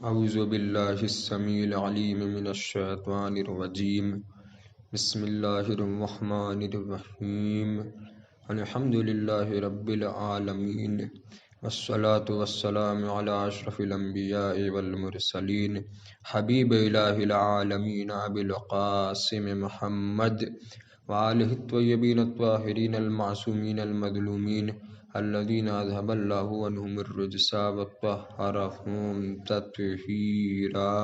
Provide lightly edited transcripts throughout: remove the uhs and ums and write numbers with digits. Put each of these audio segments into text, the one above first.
اعوذ باللہ السمیع العلیم من الشیطان الرجیم بسم اللہ الرحمن الرحیم الحمد للہ رب العالمین والصلاة والسلام علی اشرف الانبیاء والمرسلین حبیب الہ العالمین ابی القاسم محمد وآلہ الطیبین الطاہرین المعصومین المظلومین الذين أذهب الله عنهم الرجس وطهرهم تطهيرا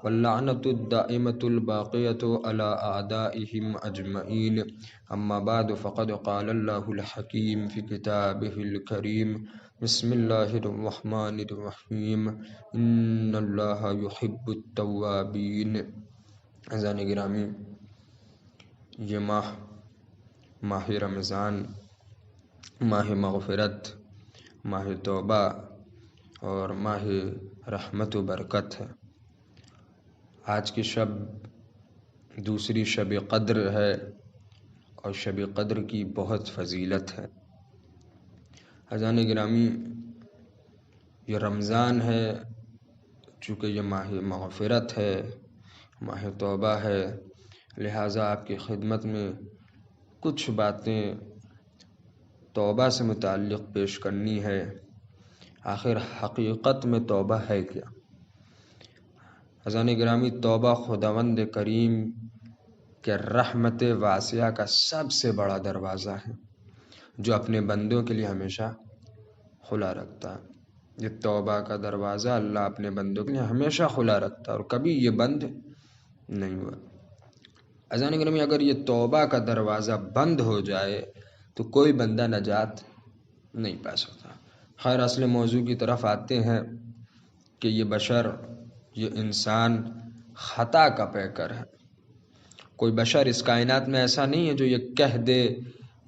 واللعنة الدائمة الباقية على أعدائهم أجمعين أما بعد فقد قال الله الحكيم في كتابه الكريم بسم الله الرحمن الرحيم إن الله يحب التوابين عزیزان گرامی، یہ ماہ رمضان، ماہ مغفرت، ماہ توبہ اور ماہ رحمت و برکت ہے۔ آج کی شب دوسری شب قدر ہے اور شب قدر کی بہت فضیلت ہے۔ عزیزان گرامی، یہ رمضان ہے، چونکہ یہ ماہ مغفرت ہے، ماہ توبہ ہے، لہٰذا آپ کی خدمت میں کچھ باتیں توبہ سے متعلق پیش کرنی ہے۔ آخر حقیقت میں توبہ ہے کیا؟ عزیزان گرامی، توبہ خداوند کریم کے رحمت واسعہ کا سب سے بڑا دروازہ ہے، جو اپنے بندوں کے لیے ہمیشہ کھلا رکھتا ہے۔ یہ توبہ کا دروازہ اللہ اپنے بندوں کے لیے ہمیشہ کھلا رکھتا ہے اور کبھی یہ بند نہیں ہوا۔ عزیزان گرامی، اگر یہ توبہ کا دروازہ بند ہو جائے تو کوئی بندہ نجات نہیں پا سکتا۔ خیر، اصل موضوع کی طرف آتے ہیں کہ یہ بشر، یہ انسان خطا کا پیکر ہے۔ کوئی بشر اس کائنات میں ایسا نہیں ہے جو یہ کہہ دے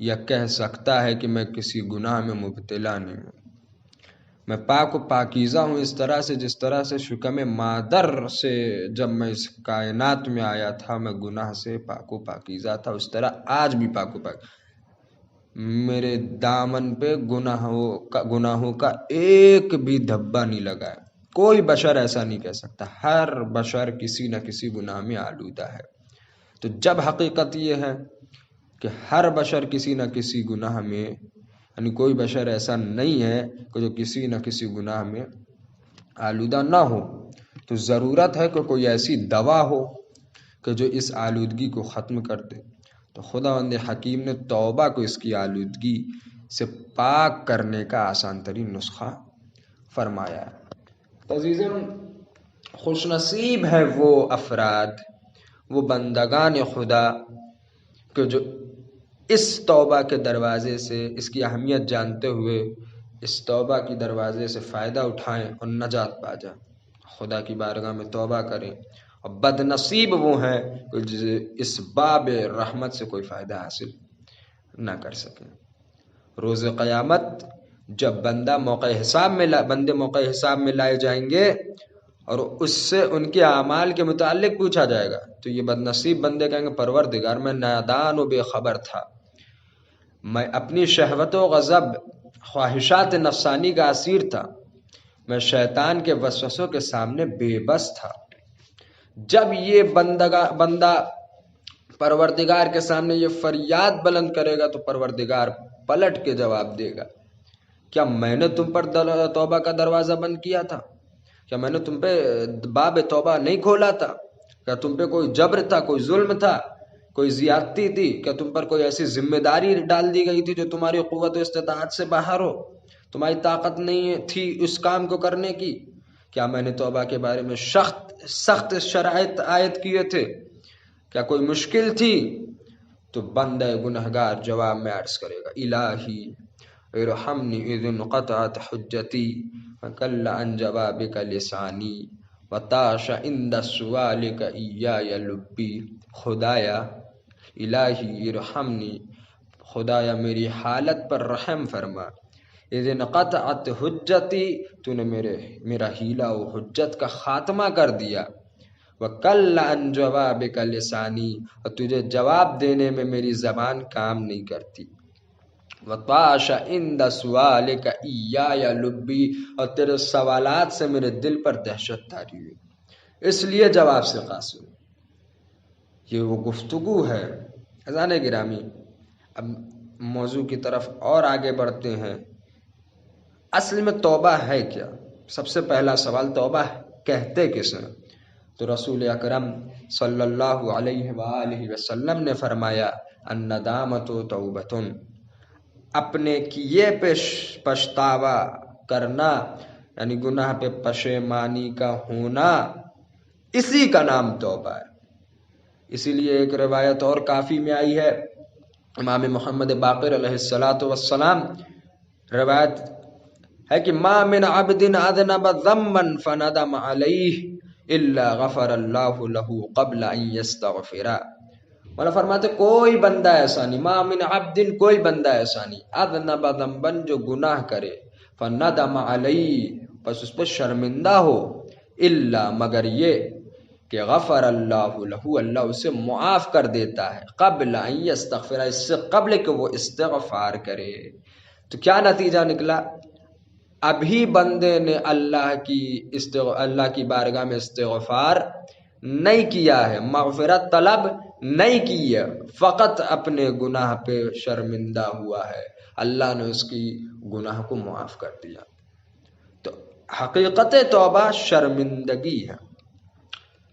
یا کہہ سکتا ہے کہ میں کسی گناہ میں مبتلا نہیں ہوں، میں پاک و پاکیزہ ہوں، اس طرح سے جس طرح سے شکم مادر سے جب میں اس کائنات میں آیا تھا میں گناہ سے پاک و پاکیزہ تھا، اس طرح آج بھی پاک و پاکیزہ۔ میرے دامن پہ گناہوں کا ایک بھی دھبا نہیں لگا ہے۔ کوئی بشر ایسا نہیں کہہ سکتا، ہر بشر کسی نہ کسی گناہ میں آلودہ ہے۔ تو جب حقیقت یہ ہے کہ ہر بشر کسی نہ کسی گناہ میں، یعنی کوئی بشر ایسا نہیں ہے کہ جو کسی نہ کسی گناہ میں آلودہ نہ ہو، تو ضرورت ہے کہ کوئی ایسی دوا ہو کہ جو اس آلودگی کو ختم کر دے۔ تو خداوند حکیم نے توبہ کو اس کی آلودگی سے پاک کرنے کا آسان ترین نسخہ فرمایا ہے۔ عزیزاً، خوش نصیب ہے وہ افراد، وہ بندگان خدا کہ جو اس توبہ کے دروازے سے، اس کی اہمیت جانتے ہوئے اس توبہ کی دروازے سے فائدہ اٹھائیں اور نجات پا جائیں، خدا کی بارگاہ میں توبہ کریں۔ اور بد نصیب وہ ہیں کہ اس باب رحمت سے کوئی فائدہ حاصل نہ کر سکیں۔ روز قیامت جب بندے موقع حساب میں لائے جائیں گے اور اس سے ان کے اعمال کے متعلق پوچھا جائے گا، تو یہ بد نصیب بندے کہیں گے پروردگار میں نادان و بے خبر تھا، میں اپنی شہوت و غضب، خواہشات نفسانی کا اسیر تھا، میں شیطان کے وسوسوں کے سامنے بے بس تھا۔ جب یہ بندہ پروردگار کے سامنے یہ فریاد بلند کرے گا تو پروردگار پلٹ کے جواب دے گا، کیا میں نے تم پر توبہ کا دروازہ بند کیا تھا؟ کیا میں نے تم پہ باب توبہ نہیں کھولا تھا؟ کیا تم پہ کوئی جبر تھا، کوئی ظلم تھا، کوئی زیادتی تھی؟ کیا تم پر کوئی ایسی ذمہ داری ڈال دی گئی تھی جو تمہاری قوت و استطاعت سے باہر ہو، تمہاری طاقت نہیں تھی اس کام کو کرنے کی؟ کیا میں نے توبہ کے بارے میں سخت شرائط عائد کیے تھے؟ کیا کوئی مشکل تھی؟ تو بندہ گنہگار جواب میں عرض کرے گا، الہی ارحمنی اذ انقطعت حجتی وکل عن جوابک لسانی وطاش عند سؤالک ایای لبی۔ خدایا، الہی ارحمنی، خدایا میری حالت پر رحم فرما، اذ انقطعت حجتی، تو نے میرا حیلہ و حجت کا خاتمہ کر دیا، وَقَلَّ عَنْ جَوَابِكَ لِسَانِي، اور تجھے جواب دینے میں میری زبان کام نہیں کرتی، وطاش عند سؤالک ایایا لبی، اور تیرے سوالات سے میرے دل پر دہشت طاری ہوئی، اس لیے جواب سے قاصر۔ یہ وہ گفتگو ہے۔ اذان گرامی، اب موضوع کی طرف اور آگے بڑھتے ہیں۔ اصل میں توبہ ہے کیا؟ سب سے پہلا سوال، توبہ کہتے کس ہیں؟ تو رسول اکرم صلی اللہ علیہ وآلہ وسلم نے فرمایا الندامۃ توبۃ، اپنے کیے پہ پچھتاوا کرنا، یعنی گناہ پہ پشیمانی کا ہونا، اسی کا نام توبہ ہے۔ اسی لیے ایک روایت اور کافی میں آئی ہے، امام محمد باقر علیہ السلام روایت ہے کہ ما من عبد اذنب ذنبا فندم علیہ الا غفر اللہ له قبل ان یستغفر۔ مولا فرماتے کوئی بندہ ایسا نہیں، ما من عبد، کوئی بندہ ایسا نہیں، اذنب ذنبا، جو گناہ کرے، فندم علیہ، بس اس پر شرمندہ ہو، الا، مگر یہ کہ غفر اللہ لہ، اللہ اسے معاف کر دیتا ہے، قبل ان یستغفر، اس سے قبل کہ وہ استغفار کرے۔ تو کیا نتیجہ نکلا؟ ابھی بندے نے اللہ کی بارگاہ میں استغفار نہیں کیا ہے، مغفرت طلب نہیں کی ہے، فقط اپنے گناہ پہ شرمندہ ہوا ہے، اللہ نے اس کی گناہ کو معاف کر دیا۔ تو حقیقت توبہ شرمندگی ہے۔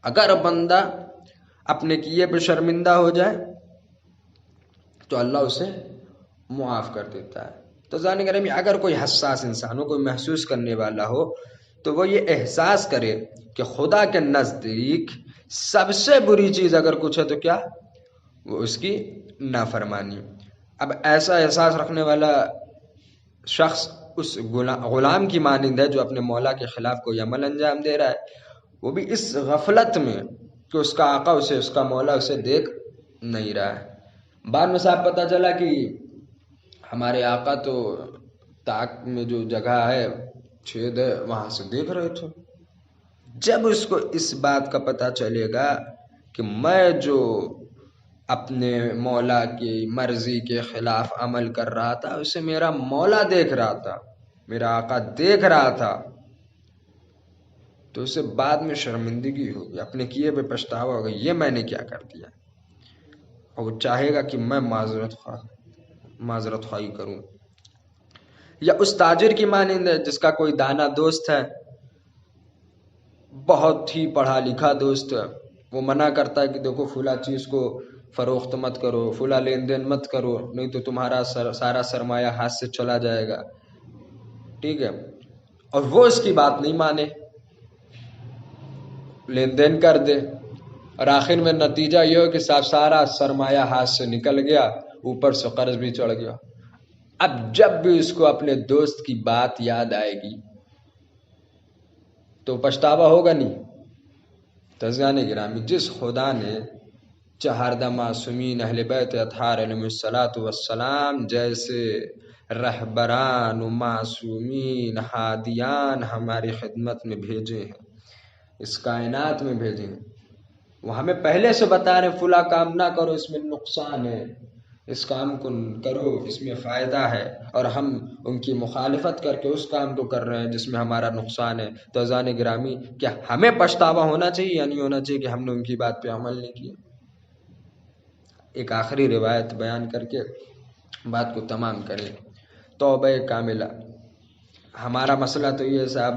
اگر بندہ اپنے کیے پہ شرمندہ ہو جائے تو اللہ اسے معاف کر دیتا ہے۔ تو ظاہر کریں اگر کوئی حساس انسان ہو، کوئی محسوس کرنے والا ہو، تو وہ یہ احساس کرے کہ خدا کے نزدیک سب سے بری چیز اگر کچھ ہے تو کیا؟ وہ اس کی نافرمانی۔ اب ایسا احساس رکھنے والا شخص اس غلام کی مانند ہے جو اپنے مولا کے خلاف کوئی عمل انجام دے رہا ہے، وہ بھی اس غفلت میں کہ اس کا آقا اسے، اس کا مولا اسے دیکھ نہیں رہا ہے۔ بعد میں صاحب پتہ چلا کہ ہمارے آقا تو تاک میں جو جگہ ہے، چھید ہے، وہاں سے دیکھ رہے تھے۔ جب اس کو اس بات کا پتہ چلے گا کہ میں جو اپنے مولا کی مرضی کے خلاف عمل کر رہا تھا اسے میرا مولا دیکھ رہا تھا، میرا آقا دیکھ رہا تھا، تو اسے بعد میں شرمندگی ہوگی، اپنے کیے پہ پچھتاوا ہوگا، یہ میں نے کیا کر دیا، اور وہ چاہے گا کہ میں معذرت خواہی کروں۔ یا اس تاجر کی مانند ہے جس کا کوئی دانا دوست ہے، بہت ہی پڑھا لکھا دوست ہے، وہ منع کرتا ہے کہ دیکھو فلاں چیز کو فروخت مت کرو، فلاں لین دین مت کرو، نہیں تو تمہارا سارا سرمایہ ہاتھ سے چلا جائے گا، ٹھیک ہے، اور وہ اس کی بات نہیں مانے، لین دین کر دے، اور آخر میں نتیجہ یہ ہو کہ سارا سرمایہ ہاتھ سے نکل گیا، اوپر سے قرض بھی چڑھ گیا۔ اب جب بھی اس کو اپنے دوست کی بات یاد آئے گی تو پچھتاوا ہوگا نہیں۔ تزیان گرامی، جس خدا نے چہاردہ معصومین اہل بیت اطہار علیہ السلام جیسے رہبران و معصومین ہادیان ہماری خدمت میں بھیجے ہیں، اس کائنات میں بھیجے ہیں، وہ ہمیں پہلے سے بتا رہے ہیں فلاں کام نہ کرو، اس میں نقصان ہے، اس کام کو کرو، اس میں فائدہ ہے، اور ہم ان کی مخالفت کر کے اس کام کو کر رہے ہیں جس میں ہمارا نقصان ہے۔ تو اذان گرامی، کیا ہمیں پچھتاوا ہونا چاہیے یا نہیں ہونا چاہیے کہ ہم نے ان کی بات پہ عمل نہیں کیا؟ ایک آخری روایت بیان کر کے بات کو تمام کریں۔ توبہ کاملہ، ہمارا مسئلہ تو یہ ہے صاحب،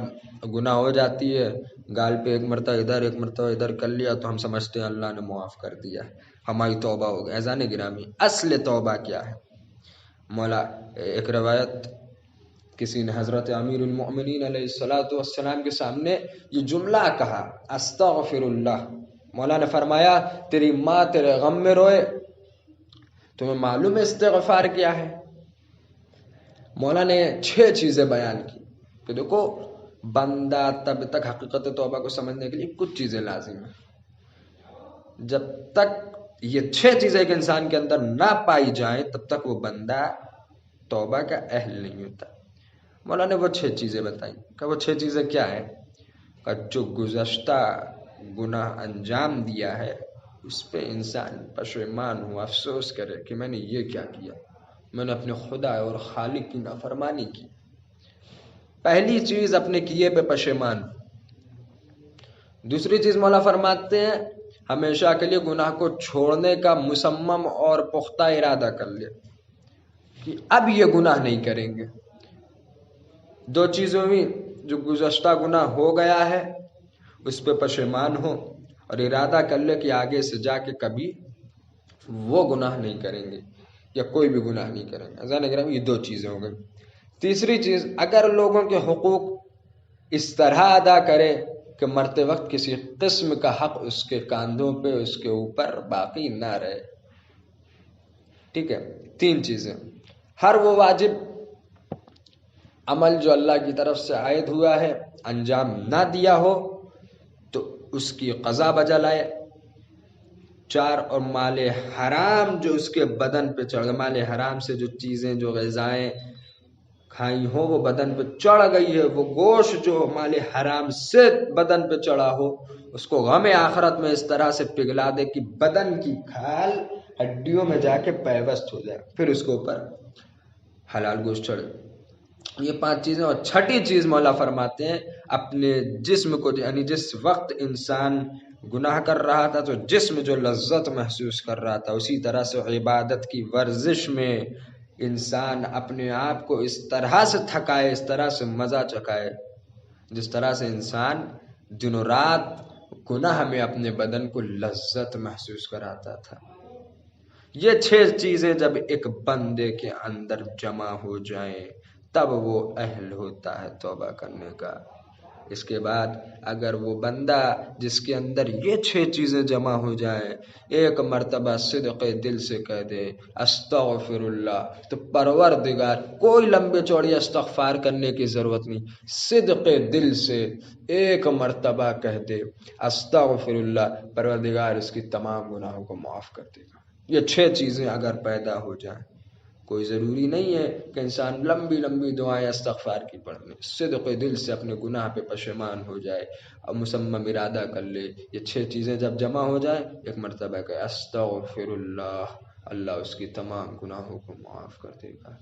گناہ ہو جاتی ہے، گال پہ ایک مرتبہ ادھر ایک مرتبہ ادھر کر لیا تو ہم سمجھتے ہیں اللہ نے معاف کر دیا، ہماری توبہ ہو گئی۔ اذان گرامی، اصل توبہ کیا ہے؟ مولا ایک روایت، کسی نے حضرت امیر المؤمنین علیہ السلام کے سامنے یہ جملہ کہا، استغفر اللہ، مولا نے فرمایا تیری ماں تیرے غم میں روئے، تمہیں معلوم ہے استغفار کیا ہے؟ مولا نے 6 چیزیں بیان کی کہ دیکھو بندہ تب تک حقیقت توبہ کو سمجھنے کے لیے کچھ چیزیں لازم ہیں، جب تک یہ 6 چیزیں ایک انسان کے اندر نہ پائی جائیں تب تک وہ بندہ توبہ کا اہل نہیں ہوتا۔ مولا نے وہ 6 چیزیں بتائیں کہ وہ 6 چیزیں کیا ہیں؟ کہ جو گزشتہ گناہ انجام دیا ہے اس پہ انسان پشیمان ہو، افسوس کرے کہ میں نے یہ کیا کیا، میں نے اپنے خدا اور خالق کی نافرمانی کی۔ پہلی چیز اپنے کیے پہ پشیمان۔ دوسری چیز مولا فرماتے ہیں ہمیشہ کے لیے گناہ کو چھوڑنے کا مصمم اور پختہ ارادہ کر لے کہ اب یہ گناہ نہیں کریں گے۔ دو چیزوں میں جو گزشتہ گناہ ہو گیا ہے اس پہ پشیمان ہو اور ارادہ کر لے کہ آگے سے جا کے کبھی وہ گناہ نہیں کریں گے یا کوئی بھی گناہ نہیں کریں گے۔ عزیزان اکرام یہ دو چیزیں ہو گئی۔ تیسری چیز اگر لوگوں کے حقوق اس طرح ادا کرے کہ مرتے وقت کسی قسم کا حق اس کے کاندھوں پہ اس کے اوپر باقی نہ رہے۔ ٹھیک ہے، تین چیزیں، ہر وہ واجب عمل جو اللہ کی طرف سے عائد ہوا ہے انجام نہ دیا ہو تو اس کی قضا بجا لائے۔ چار، اور مال حرام جو اس کے بدن پہ چڑھ گئے، مال حرام سے جو چیزیں جو غذائیں کھائی ہو وہ بدن پہ چڑھ گئی ہے، وہ گوشت جو مال حرام سے بدن پہ چڑھا ہو اس کو غم آخرت میں اس طرح سے پگھلا دے کہ بدن کی کھال ہڈیوں میں جا کے پیوست ہو جائے، پھر اس کے اوپر حلال گوشت چڑھے۔ یہ پانچ چیزیں۔ اور چھٹی چیز مولا فرماتے ہیں اپنے جسم کو، یعنی جس وقت انسان گناہ کر رہا تھا تو جسم جو لذت محسوس کر رہا تھا اسی طرح سے عبادت کی ورزش میں انسان اپنے آپ کو اس طرح سے تھکائے، اس طرح سے مزہ چکھائے جس طرح سے انسان دن و رات گناہ میں اپنے بدن کو لذت محسوس کراتا تھا۔ یہ 6 چیزیں جب ایک بندے کے اندر جمع ہو جائیں تب وہ اہل ہوتا ہے توبہ کرنے کا۔ اس کے بعد اگر وہ بندہ جس کے اندر یہ 6 چیزیں جمع ہو جائیں ایک مرتبہ صدق دل سے کہہ دے استغفر اللہ، تو پروردگار، کوئی لمبے چوڑی استغفار کرنے کی ضرورت نہیں، صدق دل سے ایک مرتبہ کہہ دے استغفر اللہ، پروردگار اس کی تمام گناہوں کو معاف کر دے گا۔ یہ 6 چیزیں اگر پیدا ہو جائیں، کوئی ضروری نہیں ہے کہ انسان لمبی لمبی دعائیں استغفار کی پڑھنے، صدق دل سے اپنے گناہ پہ پشیمان ہو جائے اور مصمم ارادہ کر لے، یہ 6 چیزیں جب جمع ہو جائیں ایک مرتبہ کہ استغفر اللہ، اللہ اس کی تمام گناہوں کو معاف کر دے گا۔